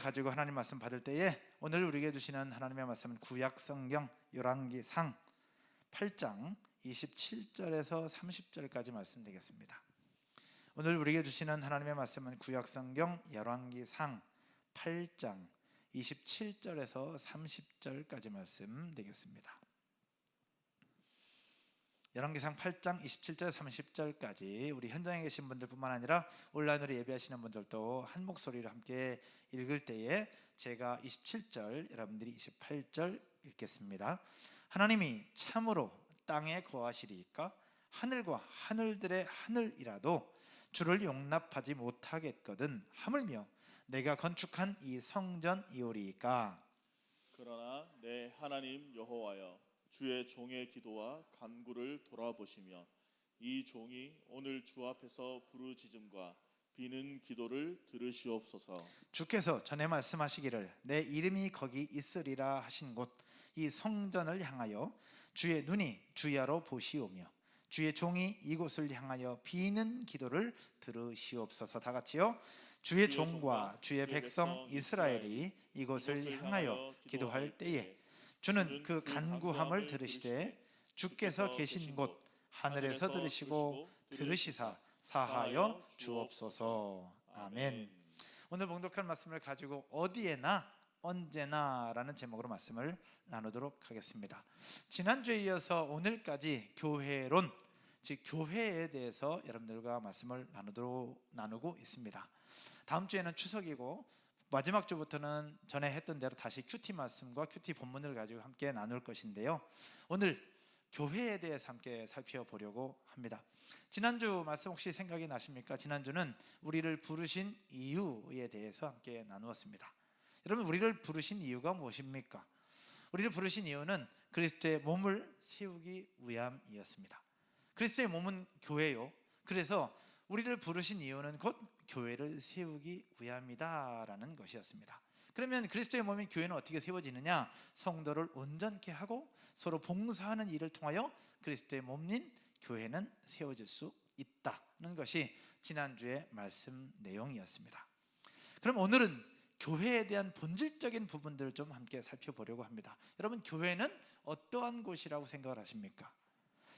가지고 하나님 말씀 받을 때에 오늘 우리에게 주시는 하나님의 말씀은 구약성경 열왕기상 8장 27절에서 30절까지 말씀 되겠습니다. 오늘 우리에게 주시는 하나님의 말씀은 구약성경 열왕기상 8장 27절에서 30절까지 말씀 되겠습니다. 열왕기상 8장 27절 30절까지 우리 현장에 계신 분들뿐만 아니라 온라인으로 예배하시는 분들도 한 목소리로 함께 읽을 때에 제가 27절, 여러분들이 28절 읽겠습니다. 하나님이 참으로 땅에 거하시리이까 하늘과 하늘들의 하늘이라도 주를 용납하지 못하겠거든 하물며 내가 건축한 이 성전이오리이까. 그러나 내 하나님 여호와여, 주의 종의 기도와 간구를 돌아보시며 이 종이 오늘 주 앞에서 부르짖음과 비는 기도를 들으시옵소서. 주께서 전에 말씀하시기를 내 이름이 거기 있으리라 하신 곳 이 성전을 향하여 주의 눈이 주야로 보시오며 주의 종이 이곳을 향하여 비는 기도를 들으시옵소서. 다 같이요. 주의 종과 주의 백성 이스라엘이 이곳을 향하여 기도할 때에 주는 그 간구함을 들으시되 주께서 계신 곳 하늘에서 들으시고 들으시사 사하여 주옵소서. 아멘. 오늘 봉독할 말씀을 가지고 어디에나 언제나 라는 제목으로 말씀을 나누도록 하겠습니다. 지난주에 이어서 오늘까지 교회론, 즉 교회에 대해서 여러분들과 말씀을 나누고 있습니다. 다음 주에는 추석이고 마지막 주부터는 전에 했던 대로 다시 큐티 말씀과 큐티 본문을 가지고 함께 나눌 것인데요, 오늘 교회에 대해서 함께 살펴보려고 합니다. 지난주 말씀 혹시 생각이 나십니까? 지난주는 우리를 부르신 이유에 대해서 함께 나누었습니다. 여러분, 우리를 부르신 이유가 무엇입니까? 우리를 부르신 이유는 그리스도의 몸을 세우기 위함이었습니다. 그리스도의 몸은 교회요. 그래서 우리를 부르신 이유는 곧 교회를 세우기 위함이다라는 것이었습니다. 그러면 그리스도의 몸인 교회는 어떻게 세워지느냐? 성도를 온전케 하고 서로 봉사하는 일을 통하여 그리스도의 몸인 교회는 세워질 수 있다는 것이 지난주의 말씀 내용이었습니다. 그럼 오늘은 교회에 대한 본질적인 부분들을 좀 함께 살펴보려고 합니다. 여러분, 교회는 어떠한 곳이라고 생각을 하십니까?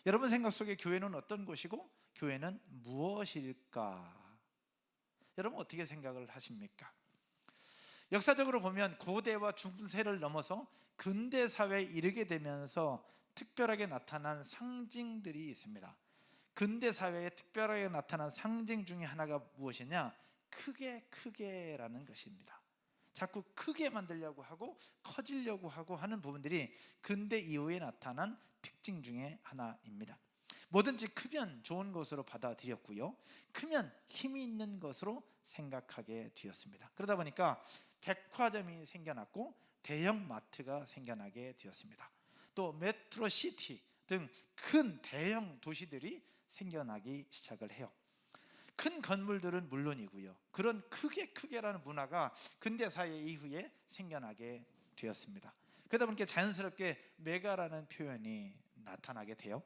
여러분 생각 속에 교회는 어떤 곳이고 교회는 무엇일까? 여러분 어떻게 생각을 하십니까? 역사적으로 보면 고대와 중세를 넘어서 근대 사회에 이르게 되면서 특별하게 나타난 상징들이 있습니다. 근대 사회에 특별하게 나타난 상징 중에 하나가 무엇이냐? 크게라는 것입니다. 자꾸 크게 만들려고 하고 커지려고 하고 하는 부분들이 근대 이후에 나타난 특징 중에 하나입니다. 뭐든지 크면 좋은 것으로 받아들였고요, 크면 힘이 있는 것으로 생각하게 되었습니다. 그러다 보니까 백화점이 생겨났고 대형 마트가 생겨나게 되었습니다. 또 메트로시티 등 큰 대형 도시들이 생겨나기 시작을 해요. 큰 건물들은 물론이고요, 그런 크게라는 문화가 근대 사회 이후에 생겨나게 되었습니다. 그러다 보니까 자연스럽게 메가라는 표현이 나타나게 돼요.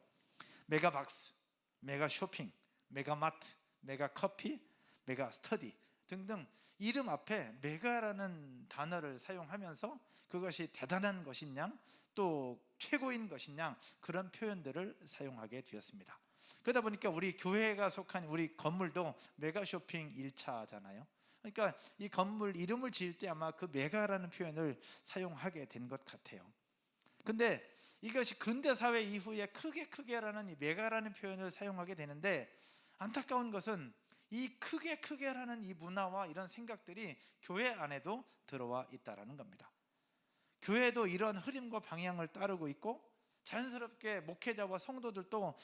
메가박스, 메가쇼핑, 메가마트, 메가커피, 메가스터디 등등 이름 앞에 메가라는 단어를 사용하면서 그것이 대단한 것인 양, 또 최고인 것인 양, 그런 표현들을 사용하게 되었습니다. 그러다 보니까 우리 교회가 속한 우리 건물도 메가쇼핑 1차잖아요. 그러니까 이 건물 이름을 지을 때 아마 그 메가라는 표현을 사용하게 된 것 같아요. 근데 이것이 근대사회 이후에 크게라는 이 메가라는 표현을 사용하게 되는데, 안타까운 것은 이 크게라는 이 문화와 이런 생각들이 교회 안에도 들어와 있다는 겁니다. 교회도 이런 흐름과 방향을 따르고 있고 자연스럽게 목회자와 성도들도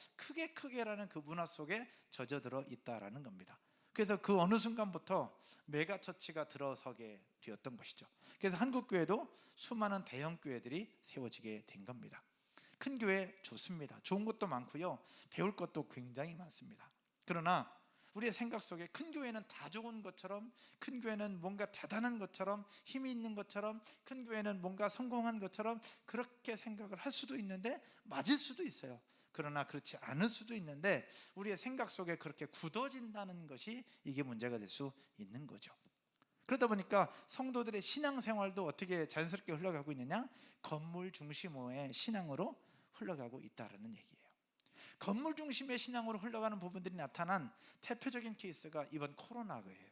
크게라는 그 문화 속에 젖어들어 있다는 겁니다. 그래서 그 어느 순간부터 메가처치가 들어서게 되었던 것이죠. 그래서 한국교회도 수많은 대형교회들이 세워지게 된 겁니다. 큰 교회 좋습니다. 좋은 것도 많고요, 배울 것도 굉장히 많습니다. 그러나 우리의 생각 속에 큰 교회는 다 좋은 것처럼, 큰 교회는 뭔가 대단한 것처럼, 힘이 있는 것처럼, 큰 교회는 뭔가 성공한 것처럼 그렇게 생각을 할 수도 있는데 맞을 수도 있어요. 그러나 그렇지 않을 수도 있는데 우리의 생각 속에 그렇게 굳어진다는 것이 이게 문제가 될 수 있는 거죠. 그러다 보니까 성도들의 신앙생활도 어떻게 자연스럽게 흘러가고 있느냐? 건물 중심의 신앙으로 흘러가고 있다는 얘기예요. 건물 중심의 신앙으로 흘러가는 부분들이 나타난 대표적인 케이스가 이번 코로나예요.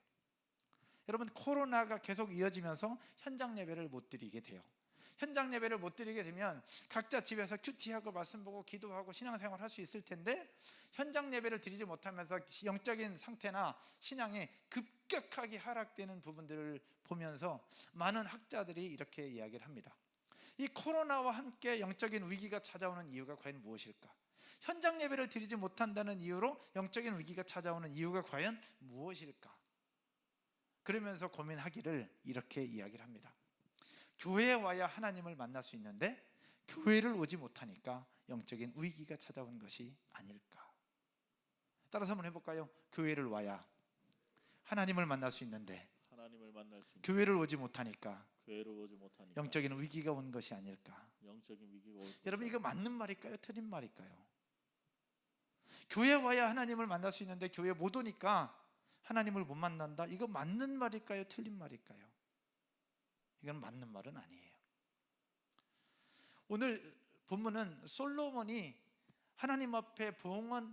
여러분, 코로나가 계속 이어지면서 현장 예배를 못 드리게 돼요. 현장 예배를 못 드리게 되면 각자 집에서 큐티하고 말씀 보고 기도하고 신앙생활 할 수 있을 텐데, 현장 예배를 드리지 못하면서 영적인 상태나 신앙이 급격하게 하락되는 부분들을 보면서 많은 학자들이 이렇게 이야기를 합니다. 이 코로나와 함께 영적인 위기가 찾아오는 이유가 과연 무엇일까? 현장 예배를 드리지 못한다는 이유로 영적인 위기가 찾아오는 이유가 과연 무엇일까? 그러면서 고민하기를 이렇게 이야기를 합니다. 교회에 와야 하나님을 만날 수 있는데 교회를 오지 못하니까 영적인 위기가 찾아온 것이 아닐까? 따라서 한번 해볼까요? 교회를 와야 하나님을 만날 수 있는데 하나님을 만날 수 있는 교회를 오지 못하니까 교회를 오지 못하니까 영적인 위기가 온 것이 아닐까? 영적인 위기가 올 여러분, 이거 맞는 말일까요? 틀린 말일까요? 교회 와야 하나님을 만날 수 있는데 교회 못 오니까 하나님을 못 만난다. 이거 맞는 말일까요? 틀린 말일까요? 이건 맞는 말은 아니에요. 오늘 본문은 솔로몬이 하나님 앞에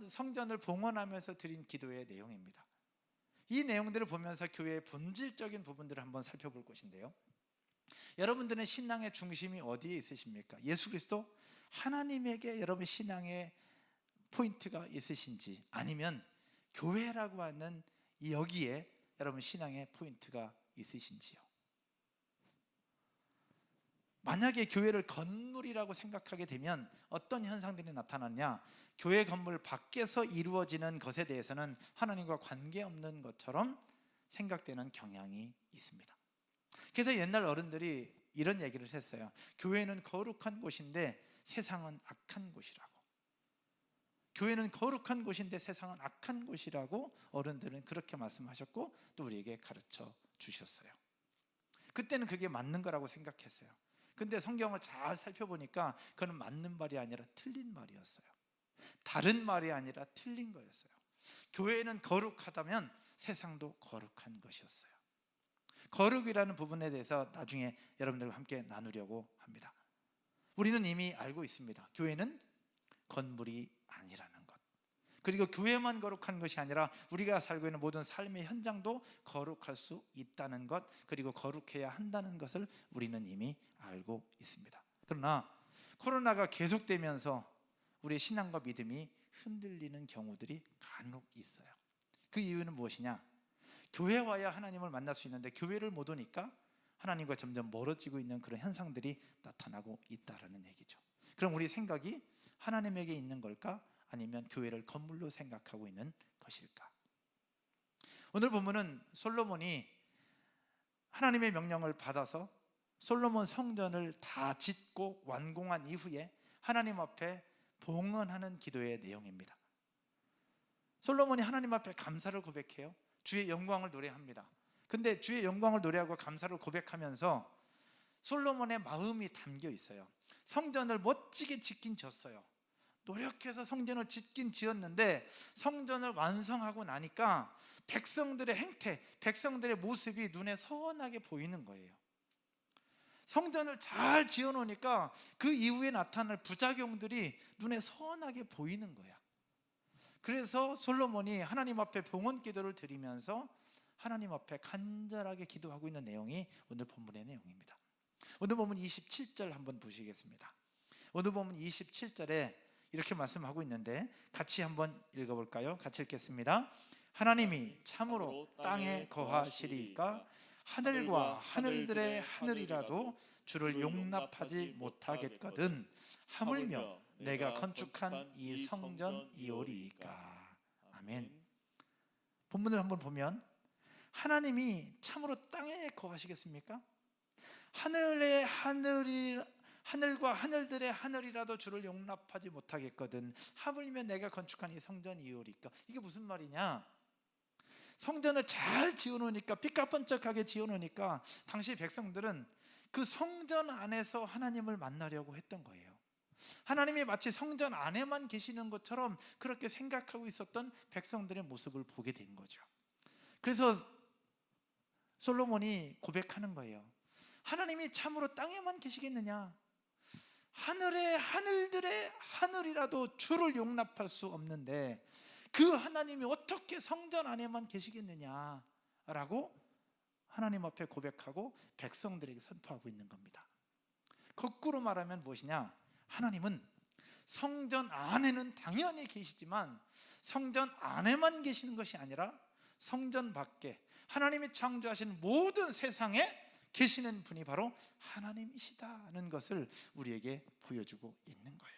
성전을 봉헌하면서 드린 기도의 내용입니다. 이 내용들을 보면서 교회의 본질적인 부분들을 한번 살펴볼 것인데요, 여러분들의 신앙의 중심이 어디에 있으십니까? 예수 그리스도 하나님에게 여러분 신앙의 포인트가 있으신지, 아니면 교회라고 하는 여기에 여러분 신앙의 포인트가 있으신지요? 만약에 교회를 건물이라고 생각하게 되면 어떤 현상들이 나타나냐? 교회 건물 밖에서 이루어지는 것에 대해서는 하나님과 관계없는 것처럼 생각되는 경향이 있습니다. 그래서 옛날 어른들이 이런 얘기를 했어요. 교회는 거룩한 곳인데 세상은 악한 곳이라고. 교회는 거룩한 곳인데 세상은 악한 곳이라고 어른들은 그렇게 말씀하셨고 또 우리에게 가르쳐 주셨어요. 그때는 그게 맞는 거라고 생각했어요. 근데 성경을 잘 살펴보니까 그건 맞는 말이 아니라 틀린 말이었어요. 다른 말이 아니라 틀린 거였어요. 교회는 거룩하다면 세상도 거룩한 것이었어요. 거룩이라는 부분에 대해서 나중에 여러분들과 함께 나누려고 합니다. 우리는 이미 알고 있습니다. 교회는 건물이 아니라는 것. 그리고 교회만 거룩한 것이 아니라 우리가 살고 있는 모든 삶의 현장도 거룩할 수 있다는 것, 그리고 거룩해야 한다는 것을 우리는 이미 알고 있습니다. 그러나 코로나가 계속되면서 우리의 신앙과 믿음이 흔들리는 경우들이 간혹 있어요. 그 이유는 무엇이냐? 교회 와야 하나님을 만날 수 있는데 교회를 못 오니까 하나님과 점점 멀어지고 있는 그런 현상들이 나타나고 있다는 얘기죠. 그럼 우리 생각이 하나님에게 있는 걸까? 아니면 교회를 건물로 생각하고 있는 것일까? 오늘 본문은 솔로몬이 하나님의 명령을 받아서 솔로몬 성전을 다 짓고 완공한 이후에 하나님 앞에 봉헌하는 기도의 내용입니다. 솔로몬이 하나님 앞에 감사를 고백해요. 주의 영광을 노래합니다. 근데 주의 영광을 노래하고 감사를 고백하면서 솔로몬의 마음이 담겨 있어요. 성전을 멋지게 짓긴 졌어요. 노력해서 성전을 짓긴 지었는데 성전을 완성하고 나니까 백성들의 행태, 백성들의 모습이 눈에 선하게 보이는 거예요. 성전을 잘 지어놓으니까 그 이후에 나타날 부작용들이 눈에 선하게 보이는 거야. 그래서 솔로몬이 하나님 앞에 봉헌 기도를 드리면서 하나님 앞에 간절하게 기도하고 있는 내용이 오늘 본문의 내용입니다. 오늘 본문 27절 한번 보시겠습니다. 오늘 본문 27절에 이렇게 말씀하고 있는데 같이 한번 읽어볼까요? 같이 읽겠습니다. 하나님이 참으로 땅에 거하시리이까 하늘과 하늘들의 하늘이라도 주를 용납하지 못하겠거든 하물며 내가 건축한 이 성전이오리이까. 아멘. 본문을 한번 보면 하나님이 참으로 땅에 거하시겠습니까? 하늘과 하늘들의 하늘이라도 주를 용납하지 못하겠거든 하물며 내가 건축한 이 성전이오리까. 이게 무슨 말이냐? 성전을 잘 지어놓으니까, 삐까뻔쩍하게 지어놓으니까 당시 백성들은 그 성전 안에서 하나님을 만나려고 했던 거예요. 하나님이 마치 성전 안에만 계시는 것처럼 그렇게 생각하고 있었던 백성들의 모습을 보게 된 거죠. 그래서 솔로몬이 고백하는 거예요. 하나님이 참으로 땅에만 계시겠느냐? 하늘의 하늘들의 하늘이라도 주를 용납할 수 없는데 그 하나님이 어떻게 성전 안에만 계시겠느냐? 라고 하나님 앞에 고백하고 백성들에게 선포하고 있는 겁니다. 거꾸로 말하면 무엇이냐? 하나님은 성전 안에는 당연히 계시지만 성전 안에만 계시는 것이 아니라 성전 밖에 하나님이 창조하신 모든 세상에 계시는 분이 바로 하나님이시다는 것을 우리에게 보여주고 있는 거예요.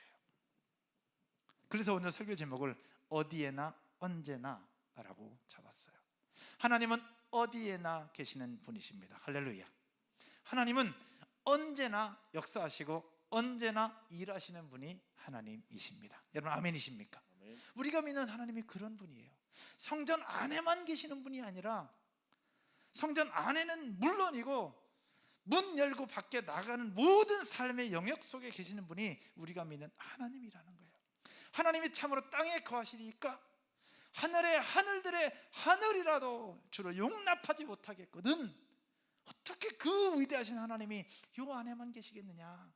그래서 오늘 설교 제목을 어디에나 언제나 라고 잡았어요. 하나님은 어디에나 계시는 분이십니다. 할렐루야. 하나님은 언제나 역사하시고 언제나 일하시는 분이 하나님이십니다. 여러분 아멘이십니까? 아멘. 우리가 믿는 하나님이 그런 분이에요. 성전 안에만 계시는 분이 아니라 성전 안에는 물론이고 문 열고 밖에 나가는 모든 삶의 영역 속에 계시는 분이 우리가 믿는 하나님이라는 거예요. 하나님이 참으로 땅에 거하시니까 하늘의 하늘들의 하늘이라도 주를 용납하지 못하겠거든 어떻게 그 위대하신 하나님이 요 안에만 계시겠느냐?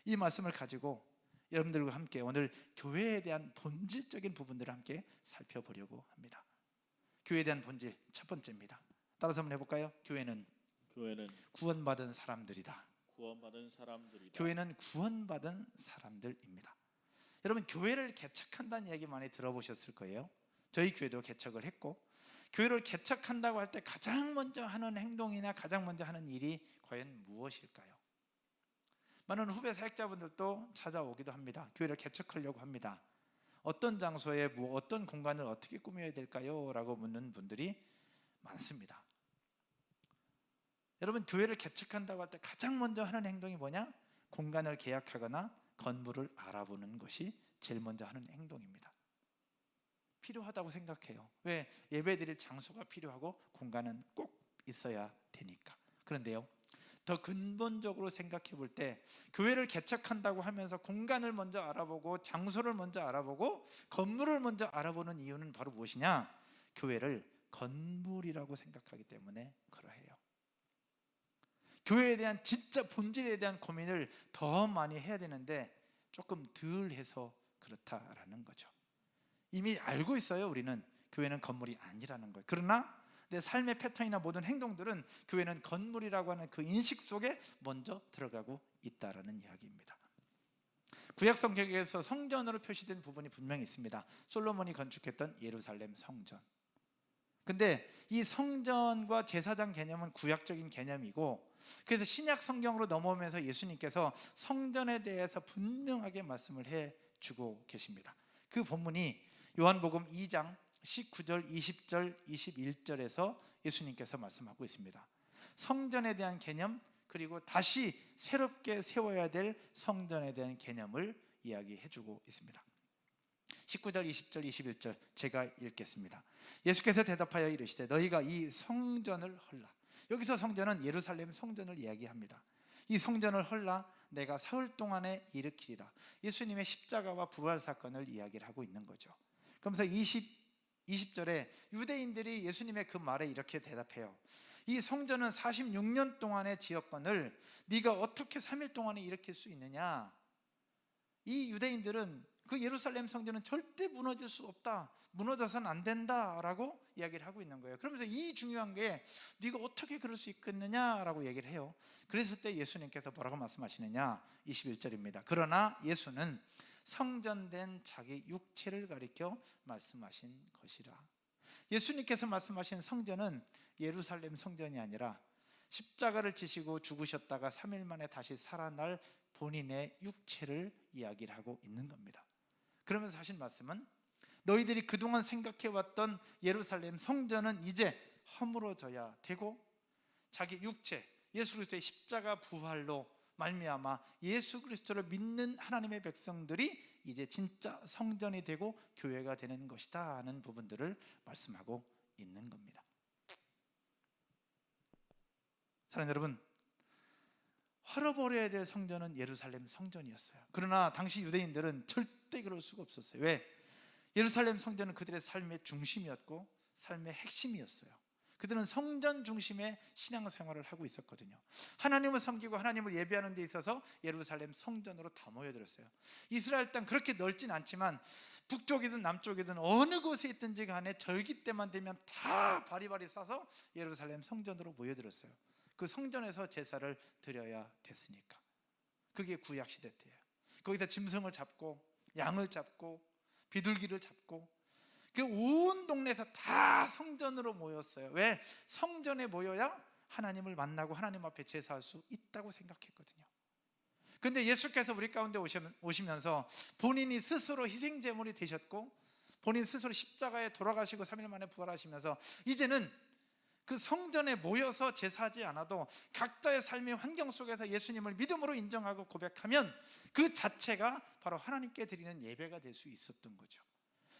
이 말씀을 가지고 여러분들과 함께 오늘 교회에 대한 본질적인 부분들을 함께 살펴보려고 합니다. 교회에 대한 본질 첫 번째입니다. 따라서 한번 해볼까요? 교회는 구원받은 사람들이다. 구원받은 사람들이다. 교회는 구원받은 사람들입니다. 여러분 교회를 개척한다는 이야기 많이 들어보셨을 거예요. 저희 교회도 개척을 했고 교회를 개척한다고 할 때 가장 먼저 하는 행동이나 가장 먼저 하는 일이 과연 무엇일까요? 많은 후배 사역자분들도 찾아오기도 합니다. 교회를 개척하려고 합니다. 어떤 장소에 어떤 공간을 어떻게 꾸며야 될까요? 라고 묻는 분들이 많습니다. 여러분 교회를 개척한다고 할 때 가장 먼저 하는 행동이 뭐냐? 공간을 계약하거나 건물을 알아보는 것이 제일 먼저 하는 행동입니다. 필요하다고 생각해요. 왜? 예배드릴 장소가 필요하고 공간은 꼭 있어야 되니까. 그런데요 더 근본적으로 생각해 볼 때 교회를 개척한다고 하면서 공간을 먼저 알아보고 장소를 먼저 알아보고 건물을 먼저 알아보는 이유는 바로 무엇이냐? 교회를 건물이라고 생각하기 때문에 그러해요. 교회에 대한 진짜 본질에 대한 고민을 더 많이 해야 되는데 조금 덜 해서 그렇다라는 거죠. 이미 알고 있어요. 우리는 교회는 건물이 아니라는 거예요. 그러나 내 삶의 패턴이나 모든 행동들은 교회는 건물이라고 하는 그 인식 속에 먼저 들어가고 있다라는 이야기입니다. 구약 성경에서 성전으로 표시된 부분이 분명히 있습니다. 솔로몬이 건축했던 예루살렘 성전. 근데 이 성전과 제사장 개념은 구약적인 개념이고 그래서 신약 성경으로 넘어오면서 예수님께서 성전에 대해서 분명하게 말씀을 해주고 계십니다. 그 본문이 요한복음 2장 19절, 20절, 21절에서 예수님께서 말씀하고 있습니다. 성전에 대한 개념 그리고 다시 새롭게 세워야 될 성전에 대한 개념을 이야기해주고 있습니다. 19절, 20절, 21절 제가 읽겠습니다. 예수께서 대답하여 이르시되 너희가 이 성전을 헐라. 여기서 성전은 예루살렘 성전을 이야기합니다. 이 성전을 헐라 내가 사흘 동안에 일으키리라. 예수님의 십자가와 부활 사건을 이야기를 하고 있는 거죠. 그러면서 20절에 유대인들이 예수님의 그 말에 이렇게 대답해요. 이 성전은 46년 동안의 지역권을 네가 어떻게 3일 동안에 일으킬 수 있느냐? 이 유대인들은 그 예루살렘 성전은 절대 무너질 수 없다, 무너져서는 안 된다라고 이야기를 하고 있는 거예요. 그러면서 이 중요한 게 네가 어떻게 그럴 수 있겠느냐라고 얘기를 해요. 그랬을 때 예수님께서 뭐라고 말씀하시느냐? 21절입니다. 그러나 예수는 성전된 자기 육체를 가리켜 말씀하신 것이라. 예수님께서 말씀하신 성전은 예루살렘 성전이 아니라 십자가를 지시고 죽으셨다가 3일 만에 다시 살아날 본인의 육체를 이야기를 하고 있는 겁니다. 그러면서 하신 말씀은 너희들이 그동안 생각해왔던 예루살렘 성전은 이제 허물어져야 되고 자기 육체 예수 그리스도의 십자가 부활로 말미암아 예수 그리스도를 믿는 하나님의 백성들이 이제 진짜 성전이 되고 교회가 되는 것이다 하는 부분들을 말씀하고 있는 겁니다. 사랑하는 여러분, 헐어버려야 될 성전은 예루살렘 성전이었어요. 그러나 당시 유대인들은 절대 그럴 수가 없었어요. 왜? 예루살렘 성전은 그들의 삶의 중심이었고 삶의 핵심이었어요. 그들은 성전 중심의 신앙생활을 하고 있었거든요. 하나님을 섬기고 하나님을 예배하는 데 있어서 예루살렘 성전으로 다 모여들었어요. 이스라엘 땅 그렇게 넓진 않지만 북쪽이든 남쪽이든 어느 곳에 있든지 간에 절기 때만 되면 다 바리바리 싸서 예루살렘 성전으로 모여들었어요. 그 성전에서 제사를 드려야 됐으니까. 그게 구약시대 때예요. 거기서 짐승을 잡고 양을 잡고 비둘기를 잡고 그 온 동네에서 다 성전으로 모였어요. 왜? 성전에 모여야 하나님을 만나고 하나님 앞에 제사할 수 있다고 생각했거든요. 근데 예수께서 우리 가운데 오시면서 본인이 스스로 희생제물이 되셨고 본인 스스로 십자가에 돌아가시고 3일 만에 부활하시면서 이제는 그 성전에 모여서 제사하지 않아도 각자의 삶의 환경 속에서 예수님을 믿음으로 인정하고 고백하면 그 자체가 바로 하나님께 드리는 예배가 될 수 있었던 거죠.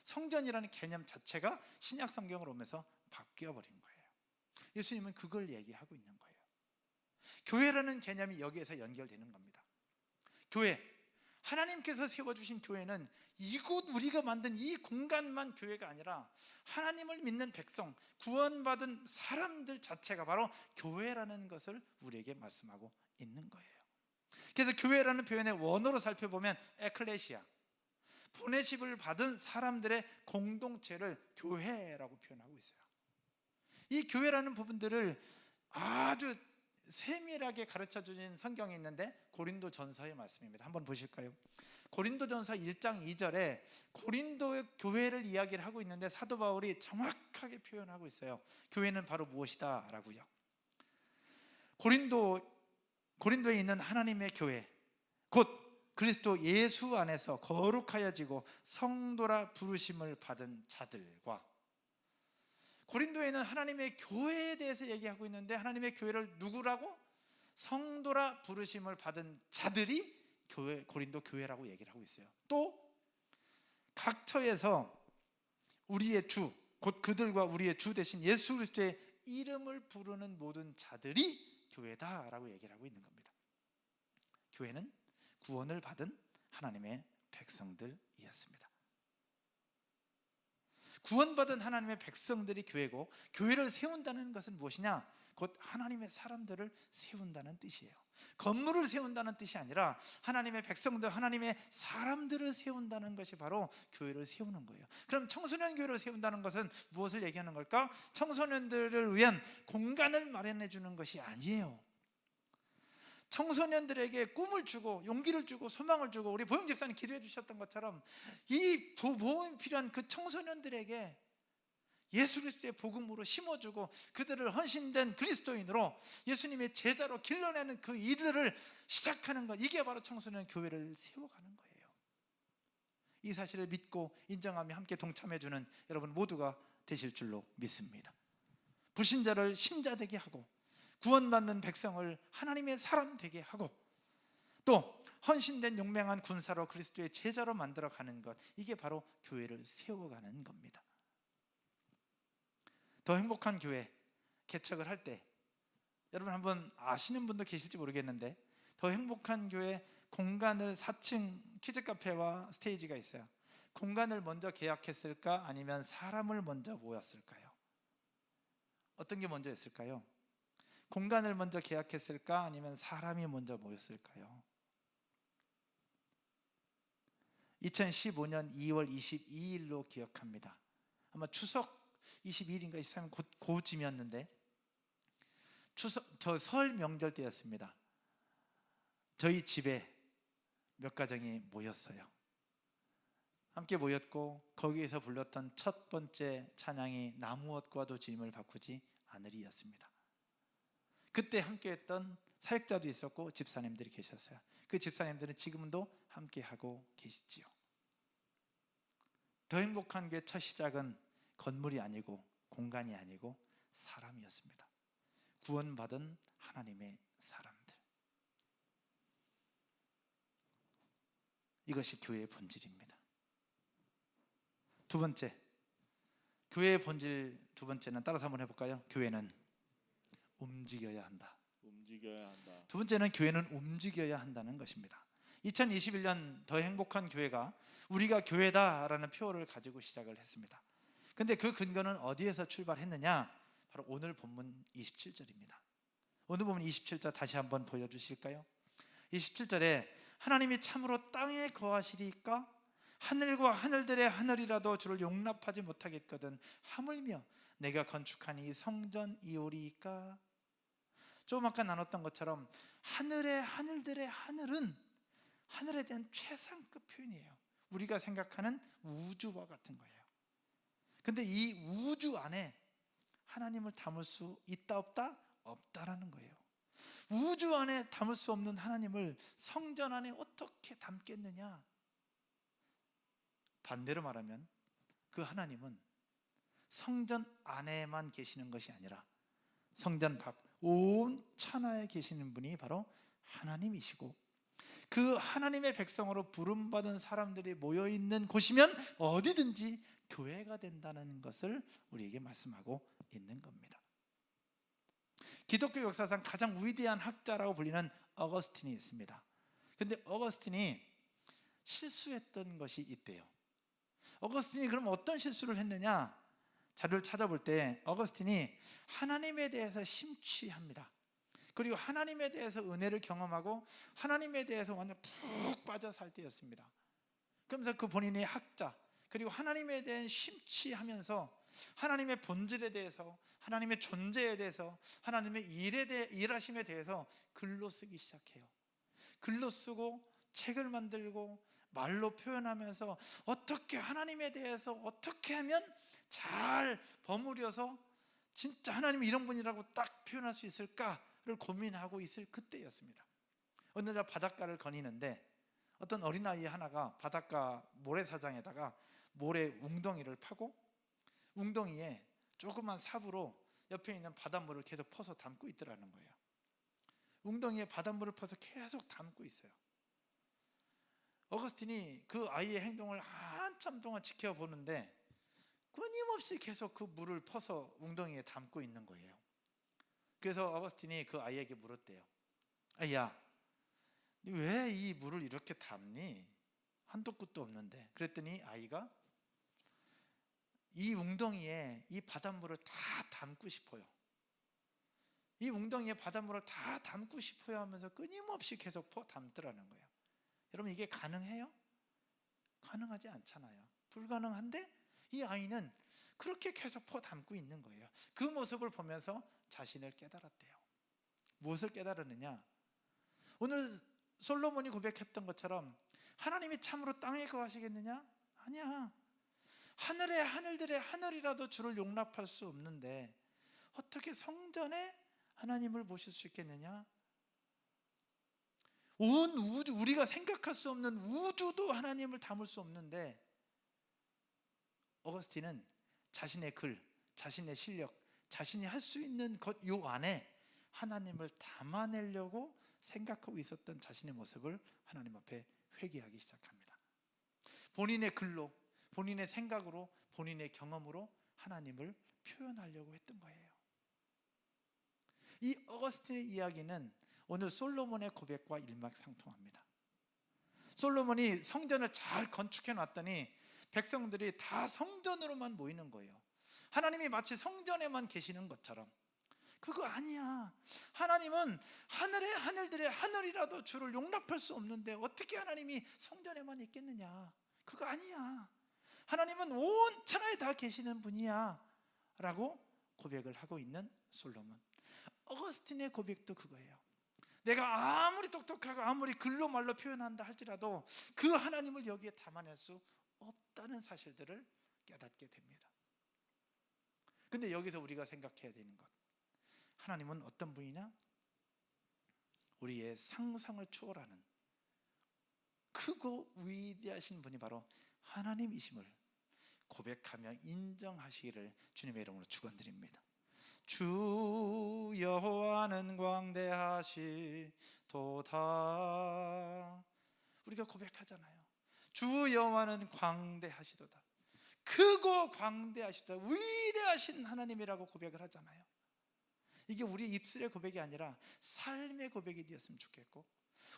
성전이라는 개념 자체가 신약 성경을 오면서 바뀌어버린 거예요. 예수님은 그걸 얘기하고 있는 거예요. 교회라는 개념이 여기에서 연결되는 겁니다. 교회, 하나님께서 세워주신 교회는 이곳 우리가 만든 이 공간만 교회가 아니라 하나님을 믿는 백성, 구원받은 사람들 자체가 바로 교회라는 것을 우리에게 말씀하고 있는 거예요. 그래서 교회라는 표현의 원어로 살펴보면 에클레시아, 보내심을 받은 사람들의 공동체를 교회라고 표현하고 있어요. 이 교회라는 부분들을 아주 세밀하게 가르쳐 주신 성경이 있는데 고린도전서의 말씀입니다. 한번 보실까요? 고린도전서 1장 2절에 고린도의 교회를 이야기를 하고 있는데 사도 바울이 정확하게 표현하고 있어요. 교회는 바로 무엇이다 라고요. 고린도에 있는 하나님의 교회, 곧 그리스도 예수 안에서 거룩하여지고 성도라 부르심을 받은 자들과, 고린도에 있는 하나님의 교회에 대해서 얘기하고 있는데 하나님의 교회를 누구라고? 성도라 부르심을 받은 자들이 고린도 교회라고 얘기를 하고 있어요. 또 각 처에서 우리의 주, 곧 그들과 우리의 주 대신 예수 그리스도의 이름을 부르는 모든 자들이 교회다라고 얘기를 하고 있는 겁니다. 교회는 구원을 받은 하나님의 백성들이었습니다. 구원받은 하나님의 백성들이 교회고, 교회를 세운다는 것은 무엇이냐? 곧 하나님의 사람들을 세운다는 뜻이에요. 건물을 세운다는 뜻이 아니라 하나님의 백성들, 하나님의 사람들을 세운다는 것이 바로 교회를 세우는 거예요. 그럼 청소년 교회를 세운다는 것은 무엇을 얘기하는 걸까? 청소년들을 위한 공간을 마련해 주는 것이 아니에요. 청소년들에게 꿈을 주고 용기를 주고 소망을 주고, 우리 보영 집사님 기도해 주셨던 것처럼 이 도움이 필요한 그 청소년들에게 예수 그리스도의 복음으로 심어주고 그들을 헌신된 그리스도인으로 예수님의 제자로 길러내는 그 일들을 시작하는 것, 이게 바로 청소년 교회를 세워가는 거예요. 이 사실을 믿고 인정하며 함께 동참해주는 여러분 모두가 되실 줄로 믿습니다. 불신자를 신자 되게 하고, 구원받는 백성을 하나님의 사람 되게 하고, 또 헌신된 용맹한 군사로 그리스도의 제자로 만들어가는 것, 이게 바로 교회를 세워가는 겁니다. 더 행복한 교회 개척을 할 때, 여러분 한번 아시는 분도 계실지 모르겠는데 더 행복한 교회 공간을 4층 키즈카페와 스테이지가 있어요. 공간을 먼저 계약했을까? 아니면 사람을 먼저 모았을까요? 어떤 게 먼저 했을까요? 공간을 먼저 계약했을까? 아니면 사람이 먼저 모였을까요? 2015년 2월 22일로 기억합니다. 아마 추석 22일인가 23일 고쯤이었는데 저 설 명절 때였습니다. 저희 집에 몇 가정이 모였어요. 함께 모였고 거기에서 불렀던 첫 번째 찬양이 나무엇과도 주님을 바꾸지 않으리였습니다. 그때 함께했던 사역자도 있었고 집사님들이 계셨어요. 그 집사님들은 지금도 함께하고 계시지요. 더 행복한 교회 첫 시작은 건물이 아니고 공간이 아니고 사람이었습니다. 구원받은 하나님의 사람들. 이것이 교회의 본질입니다. 두 번째, 교회의 본질 두 번째는 따라서 한번 해볼까요? 교회는 움직여야 한다. 움직여야 한다. 두 번째는 교회는 움직여야 한다는 것입니다. 2021년 더 행복한 교회가 우리가 교회다라는 표어를 가지고 시작을 했습니다. 근데 그 근거는 어디에서 출발했느냐? 바로 오늘 본문 27절입니다. 오늘 본문 27절 다시 한번 보여주실까요? 27절에 하나님이 참으로 땅에 거하시리까 하늘과 하늘들의 하늘이라도 주를 용납하지 못하겠거든 하물며 내가 건축한 이 성전이오리이까. 조금 아까 나눴던 것처럼 하늘의 하늘들의 하늘은 하늘에 대한 최상급 표현이에요. 우리가 생각하는 우주와 같은 거예요. 근데 이 우주 안에 하나님을 담을 수 있다 없다? 없다라는 거예요. 우주 안에 담을 수 없는 하나님을 성전 안에 어떻게 담겠느냐? 반대로 말하면 그 하나님은 성전 안에만 계시는 것이 아니라 성전 밖 온 천하에 계시는 분이 바로 하나님이시고, 그 하나님의 백성으로 부름받은 사람들이 모여있는 곳이면 어디든지 교회가 된다는 것을 우리에게 말씀하고 있는 겁니다. 기독교 역사상 가장 위대한 학자라고 불리는 어거스틴이 있습니다. 근데 어거스틴이 실수했던 것이 있대요. 어거스틴이 그럼 어떤 실수를 했느냐? 자료를 찾아볼 때 어거스틴이 하나님에 대해서 심취합니다. 그리고 하나님에 대해서 은혜를 경험하고 하나님에 대해서 완전 푹 빠져 살 때였습니다. 그러면서 그 본인의 학자 그리고 하나님에 대한 심취하면서 하나님의 본질에 대해서, 하나님의 존재에 대해서, 하나님의 일하심에 대해서 글로 쓰기 시작해요. 글로 쓰고 책을 만들고 말로 표현하면서 어떻게 하나님에 대해서 어떻게 하면 잘 버무려서 진짜 하나님이 이런 분이라고 딱 표현할 수 있을까를 고민하고 있을 그때였습니다. 어느 날 바닷가를 거니는데 어떤 어린아이 하나가 바닷가 모래사장에다가 모래 웅덩이를 파고 웅덩이에 조그만 삽으로 옆에 있는 바닷물을 계속 퍼서 담고 있더라는 거예요. 웅덩이에 바닷물을 퍼서 계속 담고 있어요. 어거스틴이 그 아이의 행동을 한참 동안 지켜보는데 끊임없이 계속 그 물을 퍼서 웅덩이에 담고 있는 거예요. 그래서 어거스틴이 그 아이에게 물었대요. 아이야, 왜 이 물을 이렇게 담니? 한도 끝도 없는데. 그랬더니 아이가 이 웅덩이에 이 바닷물을 다 담고 싶어요. 이 웅덩이에 바닷물을 다 담고 싶어요 하면서 끊임없이 계속 담더라는 거예요. 여러분, 이게 가능해요? 가능하지 않잖아요. 불가능한데 이 아이는 그렇게 계속 담고 있는 거예요. 그 모습을 보면서 자신을 깨달았대요. 무엇을 깨달았느냐? 오늘 솔로몬이 고백했던 것처럼 하나님이 참으로 땅에 거하시겠느냐? 아니야. 하늘의 하늘들의 하늘이라도 주를 용납할 수 없는데 어떻게 성전에 하나님을 모실 수 있겠느냐? 온 우주, 우리가 생각할 수 없는 우주도 하나님을 담을 수 없는데 어거스틴은 자신의 글, 자신의 실력, 자신이 할 수 있는 것 요 안에 하나님을 담아내려고 생각하고 있었던 자신의 모습을 하나님 앞에 회개하기 시작합니다. 본인의 글로, 본인의 생각으로, 본인의 경험으로 하나님을 표현하려고 했던 거예요. 이 어거스틴의 이야기는 오늘 솔로몬의 고백과 일맥상통합니다. 솔로몬이 성전을 잘 건축해 놨더니 백성들이 다 성전으로만 모이는 거예요. 하나님이 마치 성전에만 계시는 것처럼. 그거 아니야. 하나님은 하늘의 하늘들의 하늘이라도 주를 용납할 수 없는데 어떻게 하나님이 성전에만 있겠느냐? 그거 아니야. 하나님은 온 천하에 다 계시는 분이야 라고 고백을 하고 있는 솔로몬. 어거스틴의 고백도 그거예요. 내가 아무리 똑똑하고 아무리 글로 말로 표현한다 할지라도 그 하나님을 여기에 담아낼 수 없다는 사실들을 깨닫게 됩니다. 근데 여기서 우리가 생각해야 되는 것, 하나님은 어떤 분이냐? 우리의 상상을 초월하는 크고 위대하신 분이 바로 하나님이심을 고백하며 인정하시기를 주님의 이름으로 축원드립니다. 주 여호와는 광대하시도다. 우리가 고백하잖아요. 주 여호와는 광대하시도다. 크고 광대하시도다. 위대하신 하나님이라고 고백을 하잖아요. 이게 우리 입술의 고백이 아니라 삶의 고백이 되었으면 좋겠고,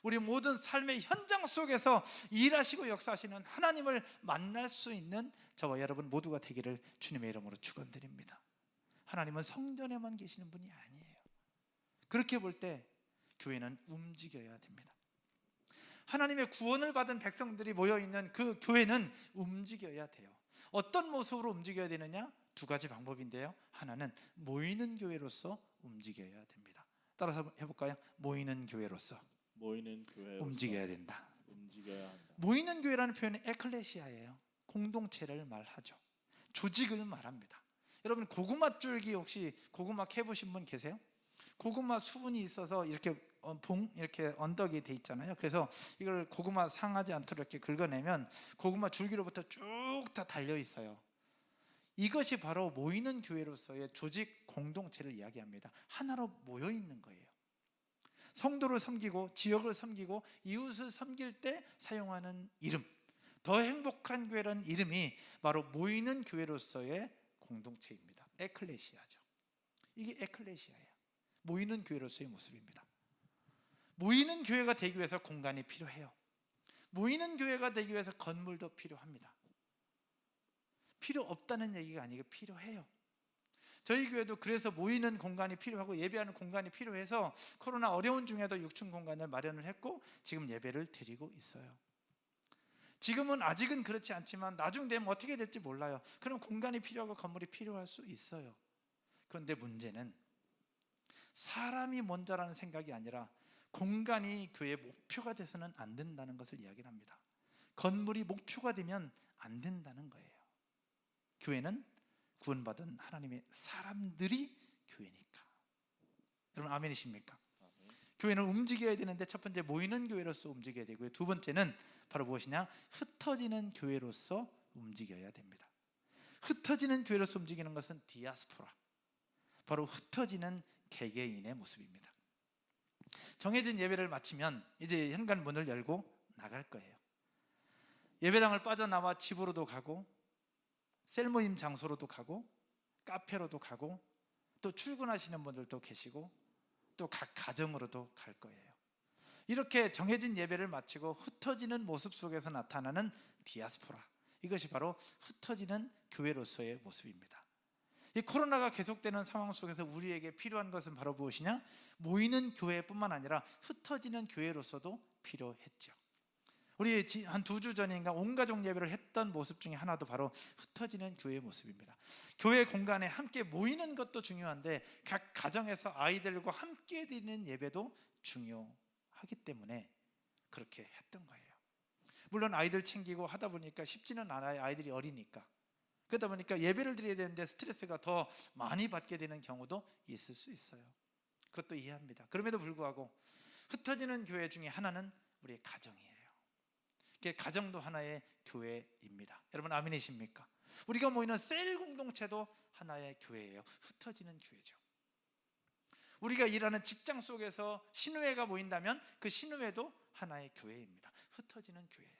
우리 모든 삶의 현장 속에서 일하시고 역사하시는 하나님을 만날 수 있는 저와 여러분 모두가 되기를 주님의 이름으로 축원드립니다. 하나님은 성전에만 계시는 분이 아니에요. 그렇게 볼 때 교회는 움직여야 됩니다. 하나님의 구원을 받은 백성들이 모여있는 그 교회는 움직여야 돼요. 어떤 모습으로 움직여야 되느냐? 두 가지 방법인데요, 하나는 모이는 교회로서 움직여야 됩니다. 따라서 해볼까요? 모이는 교회로서 모이는 교회로서 움직여야 된다. 움직여야 한다. 모이는 교회라는 표현은 에클레시아예요. 공동체를 말하죠. 조직을 말합니다. 여러분, 고구마 줄기 혹시 고구마 캐보신 분 계세요? 고구마 수분이 있어서 이렇게 이렇게 언덕이 돼 있잖아요. 그래서 이걸 고구마 상하지 않도록 이렇게 긁어내면 고구마 줄기로부터 쭉 다 달려 있어요. 이것이 바로 모이는 교회로서의 조직 공동체를 이야기합니다. 하나로 모여 있는 거예요. 성도를 섬기고 지역을 섬기고 이웃을 섬길 때 사용하는 이름, 더 행복한 교회라는 이름이 바로 모이는 교회로서의 공동체입니다. 에클레시아죠. 이게 에클레시아예요. 모이는 교회로서의 모습입니다. 모이는 교회가 되기 위해서 공간이 필요해요. 모이는 교회가 되기 위해서 건물도 필요합니다. 필요 없다는 얘기가 아니고 필요해요. 저희 교회도 그래서 모이는 공간이 필요하고 예배하는 공간이 필요해서 코로나 어려운 중에도 6층 공간을 마련을 했고 지금 예배를 드리고 있어요. 지금은 아직은 그렇지 않지만 나중 되면 어떻게 될지 몰라요. 그럼 공간이 필요하고 건물이 필요할 수 있어요. 그런데 문제는 사람이 먼저라는 생각이 아니라 공간이 교회의 목표가 돼서는 안 된다는 것을 이야기를 합니다. 건물이 목표가 되면 안 된다는 거예요. 교회는 구원받은 하나님의 사람들이 교회니까. 여러분 아멘이십니까? 아멘. 교회는 움직여야 되는데 첫 번째 모이는 교회로서 움직여야 되고요. 두 번째는 바로 무엇이냐? 흩어지는 교회로서 움직여야 됩니다. 흩어지는 교회로서 움직이는 것은 디아스포라, 바로 흩어지는 개개인의 모습입니다. 정해진 예배를 마치면 이제 현관 문을 열고 나갈 거예요. 예배당을 빠져나와 집으로도 가고 셀 모임 장소로도 가고 카페로도 가고 또 출근하시는 분들도 계시고 또 각 가정으로도 갈 거예요. 이렇게 정해진 예배를 마치고 흩어지는 모습 속에서 나타나는 디아스포라, 이것이 바로 흩어지는 교회로서의 모습입니다. 이 코로나가 계속되는 상황 속에서 우리에게 필요한 것은 바로 무엇이냐? 모이는 교회뿐만 아니라 흩어지는 교회로서도 필요했죠. 우리 한 2주 전인가 온 가족 예배를 했던 모습 중에 하나도 바로 흩어지는 교회의 모습입니다. 교회 공간에 함께 모이는 것도 중요한데 각 가정에서 아이들과 함께 드리는 예배도 중요하기 때문에 그렇게 했던 거예요. 물론 아이들 챙기고 하다 보니까 쉽지는 않아요. 아이들이 어리니까. 그러다 보니까 예배를 드려야 되는데 스트레스가 더 많이 받게 되는 경우도 있을 수 있어요. 그것도 이해합니다. 그럼에도 불구하고 흩어지는 교회 중에 하나는 우리의 가정이에요. 가정도 하나의 교회입니다. 여러분 아멘이십니까? 우리가 모이는 셀 공동체도 하나의 교회예요. 흩어지는 교회죠. 우리가 일하는 직장 속에서 신우회가 모인다면 그 신우회도 하나의 교회입니다. 흩어지는 교회예요.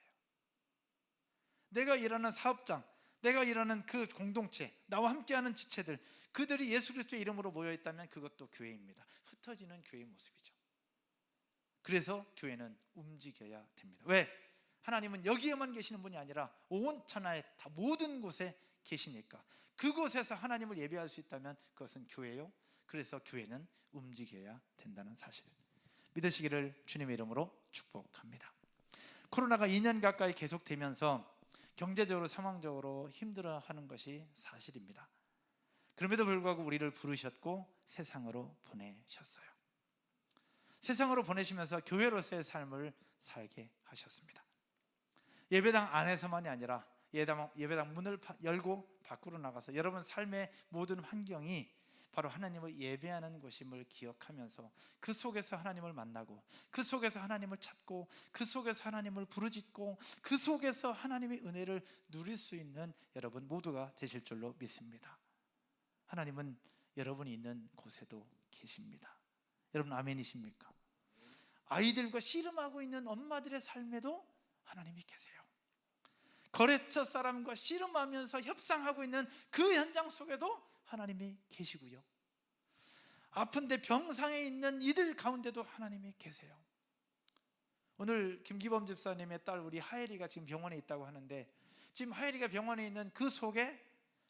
내가 일하는 사업장, 내가 일하는 그 공동체, 나와 함께하는 지체들, 그들이 예수 그리스도의 이름으로 모여있다면 그것도 교회입니다. 흩어지는 교회의 모습이죠. 그래서 교회는 움직여야 됩니다. 왜? 하나님은 여기에만 계시는 분이 아니라 온 천하의 다 모든 곳에 계시니까. 그곳에서 하나님을 예배할 수 있다면 그것은 교회요. 그래서 교회는 움직여야 된다는 사실 믿으시기를 주님의 이름으로 축복합니다. 코로나가 2년 가까이 계속되면서 경제적으로 상황적으로 힘들어하는 것이 사실입니다. 그럼에도 불구하고 우리를 부르셨고 세상으로 보내셨어요. 세상으로 보내시면서 교회로서의 삶을 살게 하셨습니다. 예배당 안에서만이 아니라 예배당 문을 열고 밖으로 나가서 여러분 삶의 모든 환경이 바로 하나님을 예배하는 곳임을 기억하면서 그 속에서 하나님을 만나고 그 속에서 하나님을 찾고 그 속에서 하나님을 부르짖고 그 속에서 하나님의 은혜를 누릴 수 있는 여러분 모두가 되실 줄로 믿습니다. 하나님은 여러분이 있는 곳에도 계십니다. 여러분 아멘이십니까? 아이들과 씨름하고 있는 엄마들의 삶에도 하나님이 계세요. 거래처 사람과 씨름하면서 협상하고 있는 그 현장 속에도 하나님이 계시고요. 아픈데 병상에 있는 이들 가운데도 하나님이 계세요. 오늘 김기범 집사님의 딸 우리 하엘이가 지금 병원에 있다고 하는데 지금 하엘이가 병원에 있는 그 속에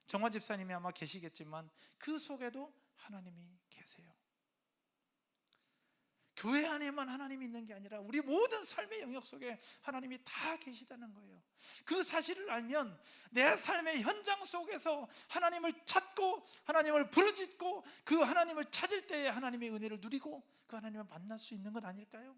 정화 집사님이 아마 계시겠지만 그 속에도 하나님이 계세요. 교회 안에만 하나님이 있는 게 아니라 우리 모든 삶의 영역 속에 하나님이 다 계시다는 거예요. 그 사실을 알면 내 삶의 현장 속에서 하나님을 찾고 하나님을 부르짖고 그 하나님을 찾을 때에 하나님의 은혜를 누리고 그 하나님을 만날 수 있는 것 아닐까요?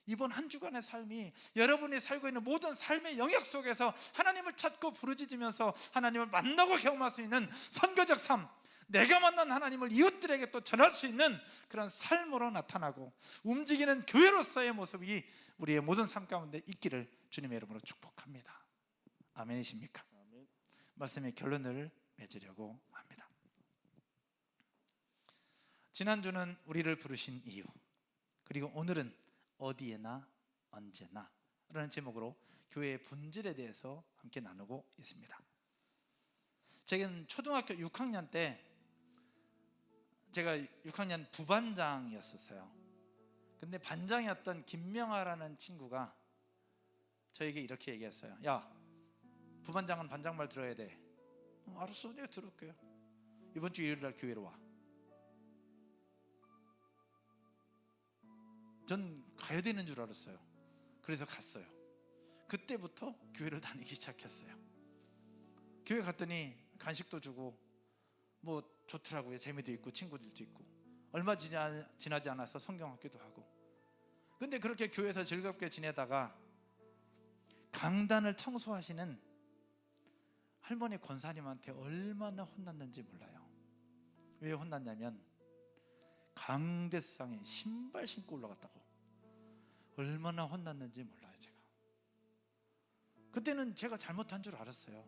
이번 한 주간의 삶이 여러분이 살고 있는 모든 삶의 영역 속에서 하나님을 찾고 부르짖으면서 하나님을 만나고 경험할 수 있는 선교적 삶, 내가 만난 하나님을 이웃들에게 또 전할 수 있는 그런 삶으로 나타나고 움직이는 교회로서의 모습이 우리의 모든 삶 가운데 있기를 주님의 이름으로 축복합니다. 아멘이십니까? 아멘. 말씀의 결론을 맺으려고 합니다. 지난주는 우리를 부르신 이유, 그리고 오늘은 어디에나 언제나 라는 제목으로 교회의 본질에 대해서 함께 나누고 있습니다. 제가 초등학교 6학년 때 제가 6학년 부반장이었었어요. 근데 반장이었던 김명아라는 친구가 저에게 이렇게 얘기했어요. 야, 부반장은 반장 말 들어야 돼. 알았어, 내가 들을게요. 이번 주 일요일 날 교회로 와. 전 가야 되는 줄 알았어요. 그래서 갔어요. 그때부터 교회를 다니기 시작했어요. 교회 갔더니 간식도 주고 뭐 좋더라고요. 재미도 있고 친구들도 있고. 얼마 지나지 않아서 성경학교도 하고. 근데 그렇게 교회에서 즐겁게 지내다가 강단을 청소하시는 할머니 권사님한테 얼마나 혼났는지 몰라요. 왜 혼났냐면 강대상에 신발 신고 올라갔다고. 얼마나 혼났는지 몰라요. 제가 그때는 제가 잘못한 줄 알았어요.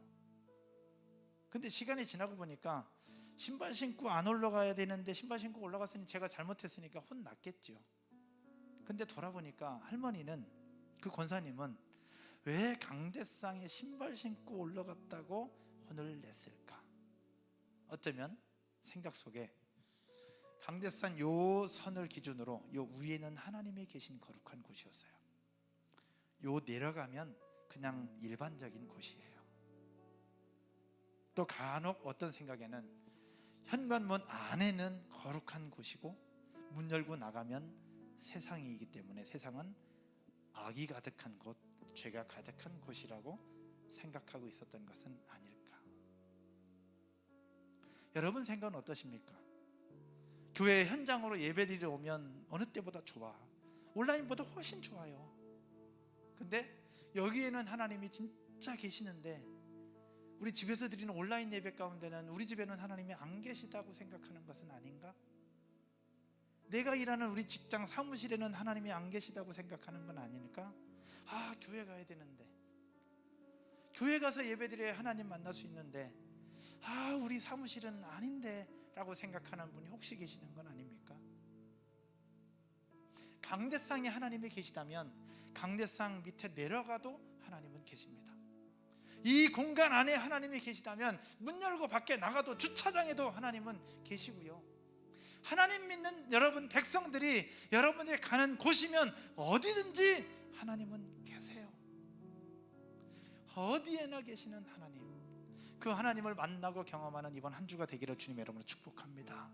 근데 시간이 지나고 보니까 신발 신고 안 올라가야 되는데 신발 신고 올라갔으니 제가 잘못했으니까 혼났겠죠. 근데 돌아보니까 할머니는, 그 권사님은 왜 강대상에 신발 신고 올라갔다고 혼을 냈을까? 어쩌면 생각 속에 강대산 요 선을 기준으로 요 위에는 하나님이 계신 거룩한 곳이었어요. 요 내려가면 그냥 일반적인 곳이에요. 또 간혹 어떤 생각에는 현관문 안에는 거룩한 곳이고 문 열고 나가면 세상이기 때문에 세상은 악이 가득한 곳, 죄가 가득한 곳이라고 생각하고 있었던 것은 아닐까. 여러분 생각은 어떠십니까? 교회 현장으로 예배드리러 오면 어느 때보다 좋아. 온라인보다 훨씬 좋아요. 근데 여기에는 하나님이 진짜 계시는데 우리 집에서 드리는 온라인 예배 가운데는 우리 집에는 하나님이 안 계시다고 생각하는 것은 아닌가? 내가 일하는 우리 직장 사무실에는 하나님이 안 계시다고 생각하는 건 아닐까? 아, 교회 가야 되는데, 교회 가서 예배드려야 하나님 만날 수 있는데, 아, 우리 사무실은 아닌데 라고 생각하는 분이 혹시 계시는 건 아닙니까? 강대상에 하나님이 계시다면 강대상 밑에 내려가도 하나님은 계십니다. 이 공간 안에 하나님이 계시다면 문 열고 밖에 나가도 주차장에도 하나님은 계시고요. 하나님 믿는 여러분 백성들이 여러분들이 가는 곳이면 어디든지 하나님은 계세요. 어디에나 계시는 하나님, 그 하나님을 만나고 경험하는 이번 한 주가 되기를 주님의 이름으로 축복합니다.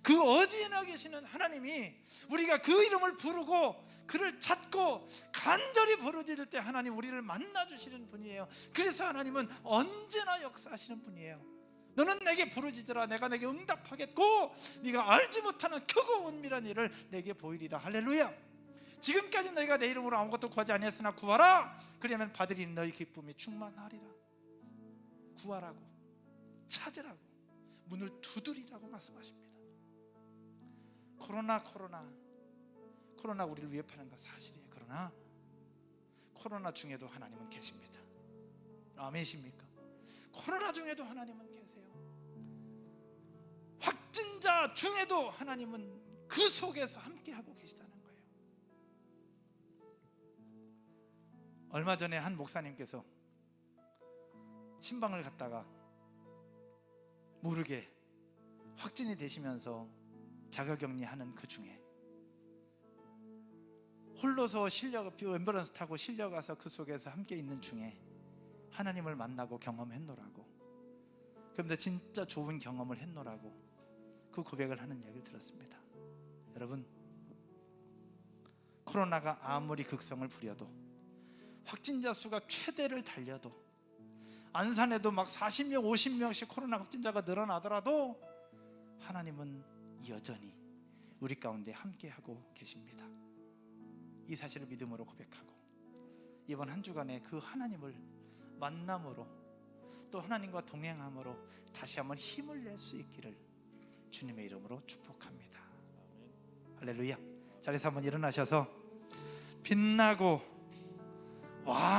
그 어디에나 계시는 하나님이 우리가 그 이름을 부르고 그를 찾고 간절히 부르짖을 때 하나님 우리를 만나주시는 분이에요. 그래서 하나님은 언제나 역사하시는 분이에요. 너는 내게 부르짖으라, 내가 내게 응답하겠고 네가 알지 못하는 크고 은밀한 일을 내게 보이리라. 할렐루야. 지금까지 너희가 내 이름으로 아무것도 구하지 아니했으나 구하라, 그러면 받으리니 너희 기쁨이 충만하리라. 구하라고, 찾으라고, 문을 두드리라고 말씀하십니다. 코로나 우리를 위협하는 건 사실이에요. 그러나 코로나 중에도 하나님은 계십니다. 아멘이십니까? 코로나 중에도 하나님은 계세요. 확진자 중에도 하나님은 그 속에서 함께하고 계시다는 거예요. 얼마 전에 한 목사님께서 신방을 갔다가 모르게 확진이 되시면서 자가격리하는 그 중에 홀로서 앰뷸런스 타고 실려가서 그 속에서 함께 있는 중에 하나님을 만나고 경험했노라고 그런데 진짜 좋은 경험을 했노라고 그 고백을 하는 이야기를 들었습니다. 여러분, 코로나가 아무리 극성을 부려도, 확진자 수가 최대를 달려도, 안산에도 막 40명 50명씩 코로나 확진자가 늘어나더라도 하나님은 여전히 우리 가운데 함께하고 계십니다. 이 사실을 믿음으로 고백하고 이번 한 주간에 그 하나님을 만남으로, 또 하나님과 동행함으로 다시 한번 힘을 낼 수 있기를 주님의 이름으로 축복합니다. 할렐루야. 자리에서 한번 일어나셔서 빛나고 와